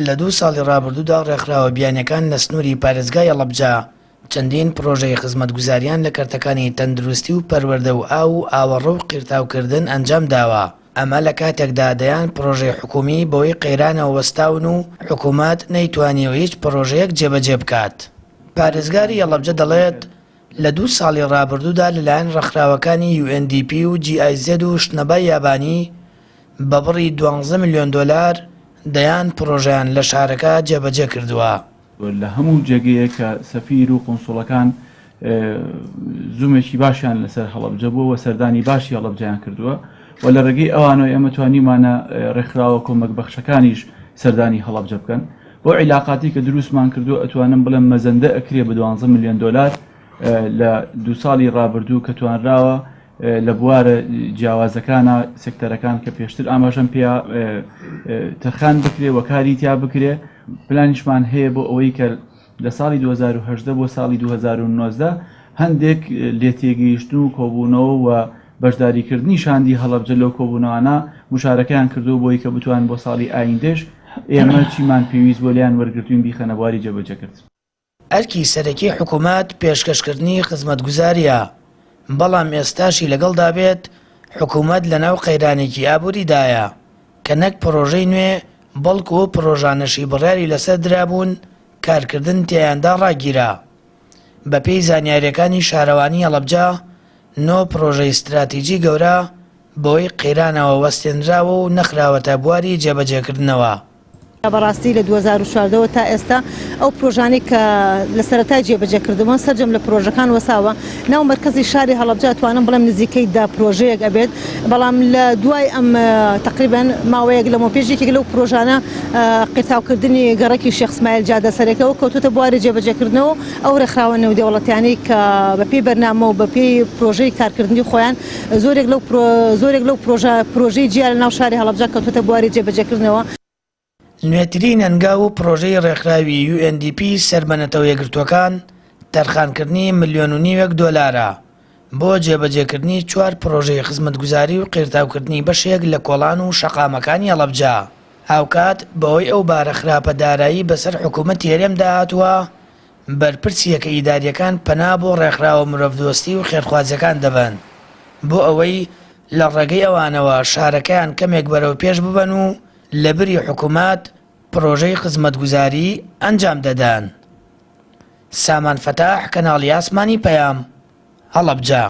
لە 2 ساڵی ڕابردوودا ڕێکخراوە بیانیەکان لە سنووری پارێزگای هەڵەبجە چەندین پرۆژەی خزمەتگوزاریان لە کەرتەکانی تەندروستی و پەروەردە و ئاو و ئاوەڕە و قیرتاوکردن ئەنجام داوە. ئەمە لە کاتێکدا دەیان پرۆژەی حکومی بەوەی قەیرانەوە وەستاون و حکوومەت نەیتوانیەوە هیچ پرۆژەیەک جێبەجێ بکات. پارێزگاری هەڵەبجە دەڵێت لە 2 ساڵی ڕابردوودا لەلایەن ڕێکخراوەکانی UNDP و GIZ و شتنەبای یابانی بە بڕی 12 ملیۆن دۆلار دەیان پرۆژیان لە شارەکە جێبەجێ کردووە. لە هەموو جێگەیە کە سەفیر و قونسوڵەکان زوومێکی باشیان لەسەر هەڵەبجە بووە و سەردانی باشی هەڵەبجەیان کردووە و لە ڕێگەی ئەوانەوە ئێمە توانیمانە ڕێکخراوە کۆمەک بەخشەکانیش سەردانی هەڵەبجە بکەن. بۆ عیلاقاتی کە دروستمان کردو ئەتوانم بڵێم مەزەندە ئەکرێ بە 12 ملیۆن دۆلار لە 2 ساڵی ڕابردوو کە توانراوە لە بوارە جیاوازەکانە سێکتەرەکان کە پێشتر ئاماژەم پێ تەرخان بکرێ و کاری تیا بکرێ. پلانیشمان هەیە بۆ ئەوەی کە لە ساڵی 2018 بۆ ساڵی 2019 هەندێک لێتێگەیشتن و کۆبوونەوە و بەشداریکردنی شاندی هەڵەبجە لەو کۆبوونەوانە مشارەکەیان کردو بۆی کە بتوان بۆ ساڵی ئایندەش ئێمە چیمان پێویست بۆ لیان وەرگرتوین بیخەنە بواری جێبەجێ کرد. ئەرکی سەرەکی حکوومەت پێشکەشکردنی خزمەتگوزاریە، بەڵام ئێستاشی لەگەڵدا بێت حکوومەت لەناو قەیرانێکی ئابووریدایە کە نەک پرۆژەی نوێ بەڵکو و پرۆژانەشی بڕیاری لەسەر درابوون کارکردن تیاندا ڕاگیرا. بە پێی زانیاریەکانی شارەوانی هەڵەبجە 9 پرۆژەی استراتیجی گەورە بۆی قەیرانەوە وەستێنراوە و نەخراوەتە بواری جێبەجێکردنەوە. بەڕاستی لە 2014 تا ئێستا ئەو پرۆژانی کە لە سەرەتای جێبەجێکردنەوە سەرجەم لە پرۆژەکان وەساوە. ناو مەرکەزی شاری هەڵەبجە توانم بڵێم نزیکەی 10 پرۆژەیەک ئەبێت، بەڵام لە دوای ئەم تقریبان ماوەیەک لەمە پێشێکی لەو پرۆژانە قیرتاوکردنی گەڕێکی شێخ ئیسماعیل جادە سەرەکەەوە کەوتوتە بواری جێبەجێکردنەوە ئەو ڕێکخراوە نێودەوڵەتیانەی کە بەپێی بەرنامە و بەپێی پرۆژەی کارکردنی خۆیان زۆرێک لەو پرۆژەی جیا لە ناو شاری هەڵەبجە کەوتوتە بواری جێبەجێکردنەوە. نوێترین ئەنگا و پرۆژەی ڕێکخراوی UNDP سەربەنەتەوە یەکگرتووەکان تەرخانکردنی 1.5 ملیۆن دۆلارە بۆ جێبەجێکردنی 4 پرۆژەی خزمەتگوزاری و قیرتاوکردنی بەشێک لە کۆڵان و شەقامەکانی هەڵەبجە. هاوکات بەهۆی ئەو بارە خراپە دارایی بەسەر حکوومەتی هەرێمدا هاتووە بەرپرسی یەکە ئیداریەکان پەنا بۆ ڕێکخراوە مرۆڤدۆستی و خێرخوازیەکان دەبن بۆ ئەوەی لە ڕێگەی ئەوانەوە شارەکەیان کەمێک بەرەو پێش ببەن و لە بری حکوومەت پرۆژەی خزمەتگوزاری ئەنجام دەدەن. سامان فەتاح، کەناڵی ئاسمانی پەیام، هەڵەبجە.